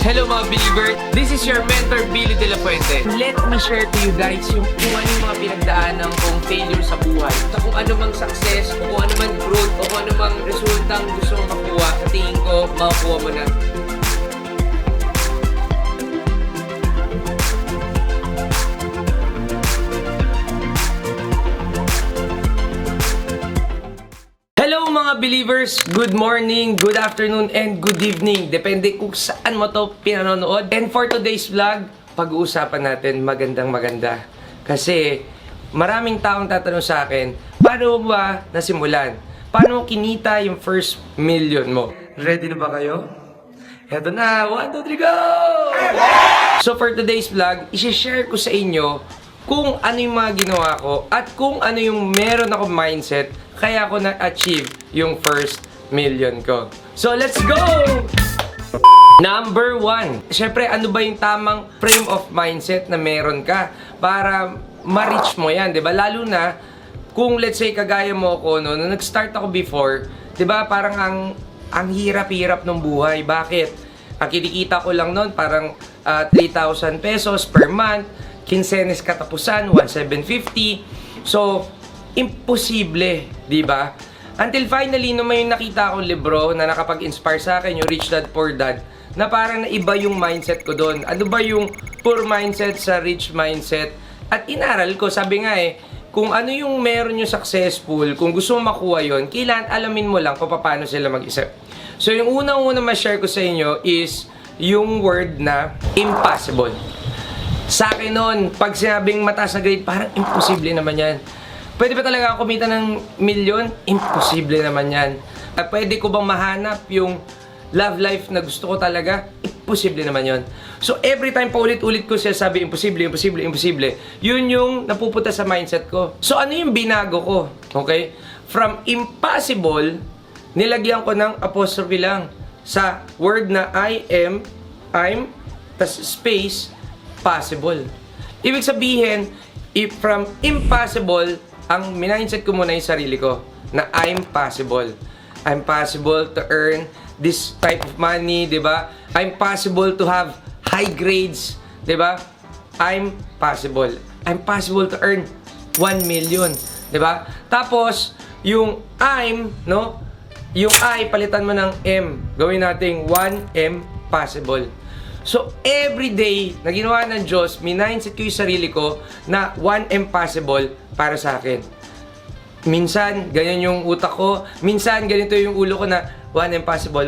Hello mga believer! This is your mentor, Billy De La Fuente. Let me share to you guys kung ano yung mga pinagdaanan kong failure sa buhay. Sa kung ano mang success, o kung ano mang growth, o kung ano mang resultang gusto mong makuha, sa tingin ko, makukuha mo na. Hello mga believers! Good morning, good afternoon, and good evening. Depende kung saan mo to pinanonood. And for today's vlog, pag-uusapan natin maganda. Kasi maraming taong tatanong sa akin, paano mo ba nasimulan? Paano mo kinita yung first million mo? Ready na ba kayo? Eto na! 1, 2, 3, go! So for today's vlog, isi-share ko sa inyo kung ano yung mga ginawa ko at kung ano yung meron ako mindset kaya ako na-achieve yung first million ko. So, let's go! Number 1. Siyempre, ano ba yung tamang frame of mindset na meron ka para ma-reach mo yan, di ba? Lalo na, kung let's say, kagaya mo ako, no, nung nag-start ako before, di ba, parang ang hirap-hirap ng buhay. Bakit? Ang kinikita ko lang noon, parang 3,000 pesos per month, kinsenes katapusan, 1,750. So, imposible, di ba? Until finally, nung may nakita akong libro na nakapag-inspire sa akin, yung Rich Dad Poor Dad, na parang naiba yung mindset ko doon. Ano ba yung poor mindset sa rich mindset? At inaral ko, sabi nga kung ano yung meron yung successful, kung gusto mo makuha yon, kailangan alamin mo lang kung paano sila mag-isip. So, yung unang-una ma-share ko sa inyo is yung word na impossible. Sa akin noon, pag sinabing mataas na grade, parang imposible naman yan. Pwede ba talaga ako kumita ng milyon? Imposible naman yan. Pwede ko bang mahanap yung love life na gusto ko talaga? Imposible naman yon. So every time paulit-ulit ko siya sabi, imposible. Yun yung napupunta sa mindset ko. So ano yung binago ko? Okay? From impossible, nilagyan ko ng apostrophe lang sa word na I'm, tas space, possible. Ibig sabihin, if from impossible, ang mindset ko muna yung sarili ko na I'm possible. I'm possible to earn this type of money, di ba? I'm possible to have high grades, di ba? I'm possible. I'm possible to earn 1 million, di ba? Tapos, yung I'm, no? Yung I, palitan mo ng M. Gawin nating 1M possible. So, every day na ginawa ng Diyos, mindset ko yung sarili ko na 1M possible para sa akin. Minsan, ganyan yung utak ko. Minsan, ganito yung ulo ko na 1M possible.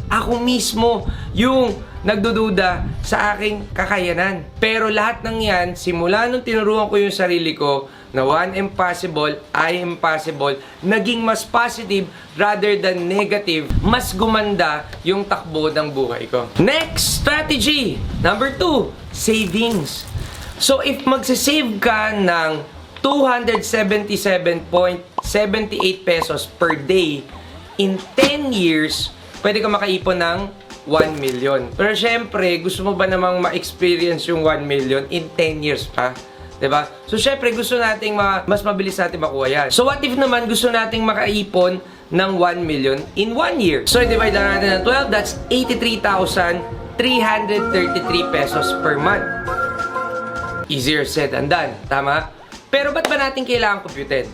Ako mismo yung nagdududa sa aking kakayanan. Pero lahat ng yan, simula nung tinuruan ko yung sarili ko na 1M possible, I am possible, naging mas positive rather than negative, mas gumanda yung takbo ng buhay ko. Next strategy, number 2, savings. So if magsasave ka ng 277.78 pesos per day, in 10 years, pwede ka makaipon ng 1 million. Pero syempre, gusto mo ba namang ma-experience yung 1 million in 10 years pa? Diba? So, syempre, gusto nating mas mabilis natin makuha yan. So, what if naman gusto nating makaipon ng 1 million in 1 year? So, divide na natin ng 12, that's 83,333 pesos per month. Easier said than done. Tama? Pero ba't ba natin kailangan computin?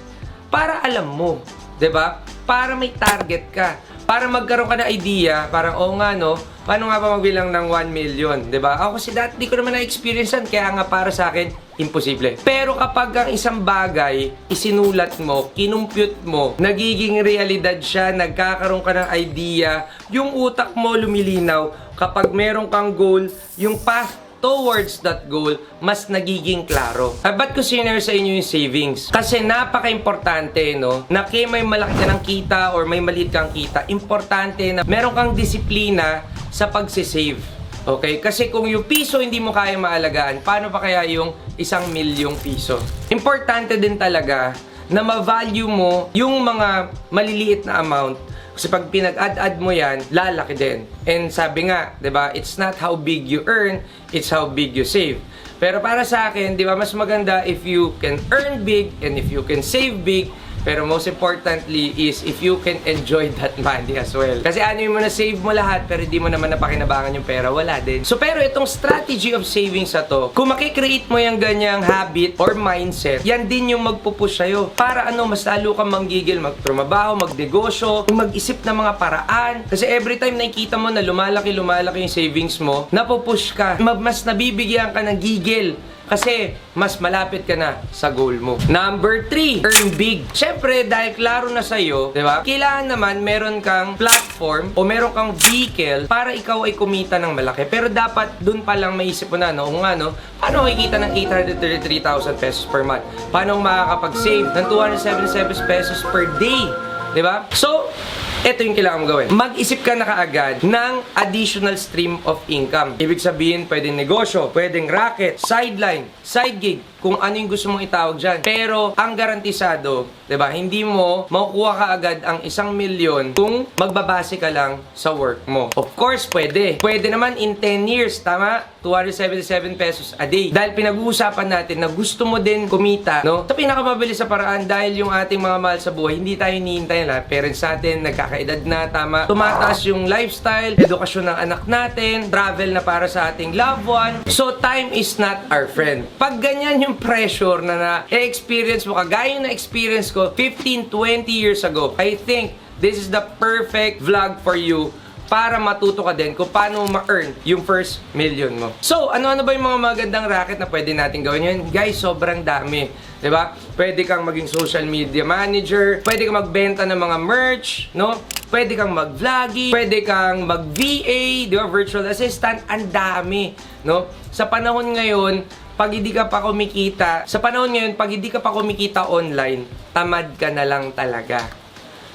Para alam mo. Diba? Para may target ka. Para magkaroon ka na idea, parang, nga no, paano nga ba magbilang ng 1 million, diba? Ako kasi dati di ko naman na-experiencean, kaya nga para sa akin, imposible. Pero kapag ang isang bagay, isinulat mo, kinumpute mo, nagiging realidad siya, nagkakaroon ka ng idea, yung utak mo lumilinaw, kapag meron kang goal, yung path towards that goal, mas nagiging klaro. Ba't ko sinare sa inyo yung savings? Kasi napaka-importante, no? Na kaya may malaki ka ng kita or may maliit kang kita, importante na meron kang disiplina sa pagsisave. Okay? Kasi kung yung piso hindi mo kaya maalagaan, paano pa kaya yung 1,000,000 piso? Importante din talaga na ma-value mo yung mga maliliit na amount. Kasi pag pinag-add-add mo yan, lalaki din. And sabi nga, di ba, it's not how big you earn, it's how big you save. Pero para sa akin, di ba, mas maganda if you can earn big and if you can save big, Pero most importantly is if you can enjoy that money as well. Kasi ano yung na save mo lahat pero hindi mo naman napakinabangan yung pera, wala din. So pero itong strategy of savings na to, kung makikreate mo yung ganyang habit or mindset, yan din yung magpupush sa'yo. Para mas lalo kang manggigil, magtrabaho, magnegosyo, mag-isip ng mga paraan. Kasi every time nakikita mo na lumalaki yung savings mo, napupush ka. Mas nabibigyan ka ng gigil. Kasi mas malapit ka na sa goal mo. Number 3, earn big. Siyempre, dahil klaro na sa'yo, di ba? Kailangan naman meron kang platform o meron kang vehicle para ikaw ay kumita ng malaki. Pero dapat dun pa lang maisip mo na, paano kikita ng 833,000 pesos per month? Paano makakapag-save ng 277 pesos per day? Di ba? So, ito yung kailangan mo gawin. Mag-isip ka na kaagad ng additional stream of income. Ibig sabihin, pwedeng negosyo, pwedeng racket, sideline, side gig, kung ano yung gusto mong itawag dyan. Pero, ang garantisado, diba, hindi mo makukuha kaagad ang 1 milyon kung magbabase ka lang sa work mo. Of course, pwede. Pwede naman in 10 years, tama? 277 pesos a day. Dahil pinag-uusapan natin na gusto mo din kumita, no? Sa pinakamabilis sa paraan, dahil yung ating mga mahal sa buhay, hindi tayo hinihintay na. Parents natin, nagkakaedad na, tama? Tumataas yung lifestyle, edukasyon ng anak natin, travel na para sa ating loved one. So, time is not our friend. Pag ganyan yung pressure na experience mo, kagaya na experience ko 15, 20 years ago, I think this is the perfect vlog for you para matuto ka din kung paano ma-earn yung first million mo. So, ano-ano ba yung mga magandang racket na pwede natin gawin yun? Guys, sobrang dami. Diba? Pwede kang maging social media manager, pwede kang magbenta ng mga merch, no? Pwede kang mag-vlogging, pwede kang mag-VA, di ba? Virtual assistant, ang dami, no? Sa panahon ngayon, pag hindi ka pa kumikita online, tamad ka na lang talaga.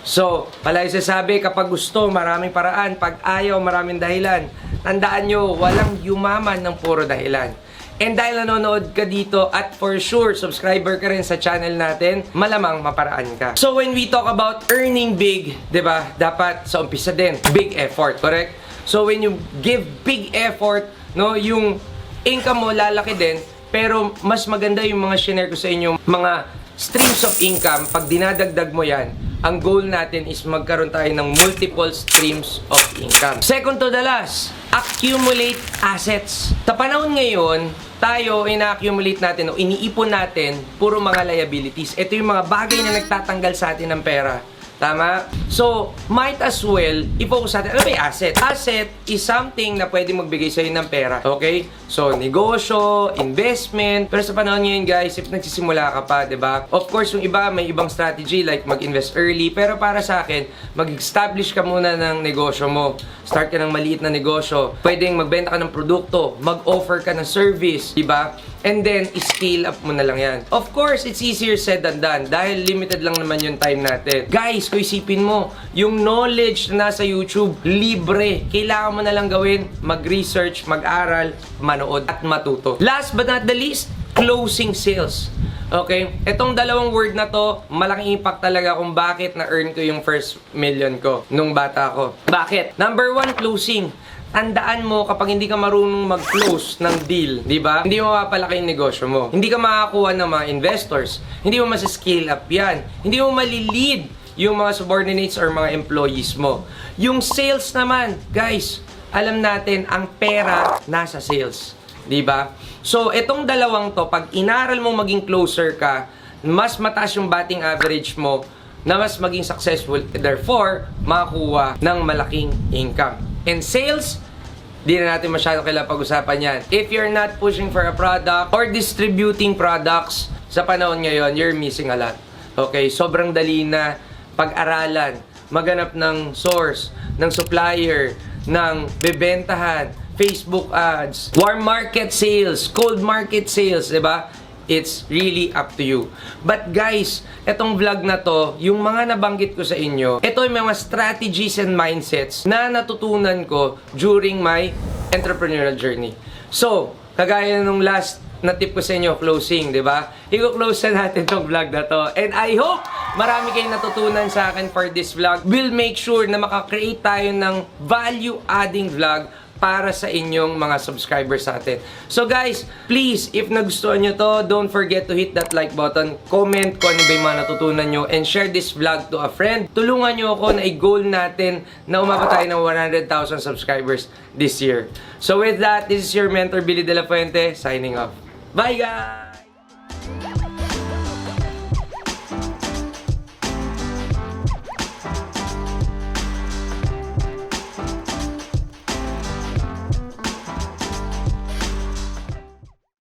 So, palagi sasabi, kapag gusto, maraming paraan. Pag ayaw, maraming dahilan. Tandaan nyo, walang yumaman ng puro dahilan. And dahil nanonood ka dito at for sure, subscriber ka rin sa channel natin, malamang maparaan ka. So, when we talk about earning big, diba, dapat sa umpisa din, big effort, correct? So, when you give big effort, no, yung income mo lalaki din, pero mas maganda yung mga share ko sa inyo, mga streams of income. Pag dinadagdag mo yan, ang goal natin is magkaroon tayo ng multiple streams of income. Second to the last, accumulate assets. Sa panahon ngayon, tayo ina-accumulate natin o iniipon natin puro mga liabilities. Ito yung mga bagay na nagtatanggal sa atin ng pera. Tama? So, might as well, i-focus natin. Ano ba yung asset? Asset is something na pwede magbigay sa'yo ng pera. Okay? So, negosyo, investment. Pero sa panahon ngayon, guys, if nagsisimula ka pa, diba? Of course, yung iba, may ibang strategy like mag-invest early. Pero para sa akin, mag-establish ka muna ng negosyo mo. Start ka ng maliit na negosyo. Pwedeng magbenta ka ng produkto. Mag-offer ka ng service. Diba? And then, scale up mo na lang yan. Of course, it's easier said than done. Dahil limited lang naman yung time natin. Guys, kung isipin mo, yung knowledge na nasa YouTube, libre. Kailangan mo na lang gawin, mag-research, mag-aral, manood, at matuto. Last but not the least, closing sales. Okay? Itong dalawang word na to, malaking impact talaga kung bakit na-earn ko yung first million ko nung bata ko. Bakit? Number 1, closing. Tandaan mo, kapag hindi ka marunong mag-close ng deal, di ba? Hindi mo mapalaki yung negosyo mo. Hindi ka makakuha ng mga investors. Hindi mo mas-scale up yan. Hindi mo malilid yung mga subordinates or mga employees mo. Yung sales naman, guys, alam natin, ang pera nasa sales. Di ba? So, itong dalawang to, pag inaral mo maging closer ka, mas mataas yung batting average mo, na mas maging successful, therefore, makakuha ng malaking income. And sales, di na natin masyadong kailangan pag-usapan yan. If you're not pushing for a product or distributing products sa panahon ngayon, you're missing a lot. Okay? Sobrang dali na pag-aralan, maghanap ng source, ng supplier, ng bebentahan, Facebook ads, warm market sales, cold market sales, diba? It's really up to you. But guys, etong vlog na to, yung mga nabanggit ko sa inyo, ito yung mga strategies and mindsets na natutunan ko during my entrepreneurial journey. So, kagaya nung last na tip ko sa inyo, closing, di ba? I-close na natin tong vlog na to. And I hope marami kayong natutunan sa akin for this vlog. We'll make sure na makakreate tayo ng value-adding vlog para sa inyong mga subscribers natin. So guys, please, if nagustuhan nyo to, don't forget to hit that like button, comment kung ano ba yung mga natutunan nyo, and share this vlog to a friend. Tulungan nyo ako na i-goal natin na umabot tayo ng 100,000 subscribers this year. So with that, this is your mentor, Billy De La Fuente, signing off. Bye guys!